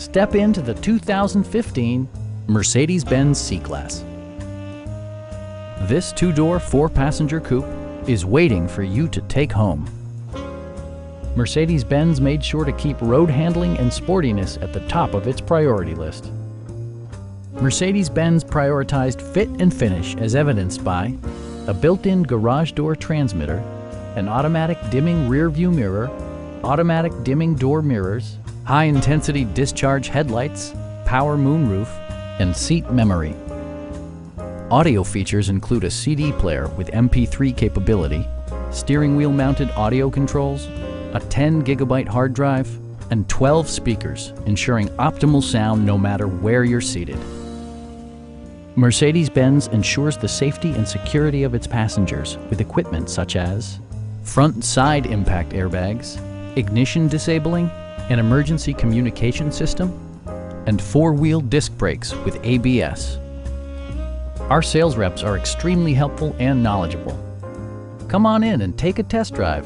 Step into the 2015 Mercedes-Benz C-Class. This two-door, four-passenger coupe is waiting for you to take home. Mercedes-Benz made sure to keep road handling and sportiness at the top of its priority list. Mercedes-Benz prioritized fit and finish as evidenced by a built-in garage door transmitter, an automatic dimming rear-view mirror, automatic dimming door mirrors, high-intensity discharge headlights, power moonroof, and seat memory. Audio features include a CD player with MP3 capability, steering wheel mounted audio controls, a 10 GB hard drive, and 12 speakers, ensuring optimal sound no matter where you're seated. Mercedes-Benz ensures the safety and security of its passengers with equipment such as front and side impact airbags, ignition disabling, an emergency communication system, and four-wheel disc brakes with ABS. Our sales reps are extremely helpful and knowledgeable. Come on in and take a test drive.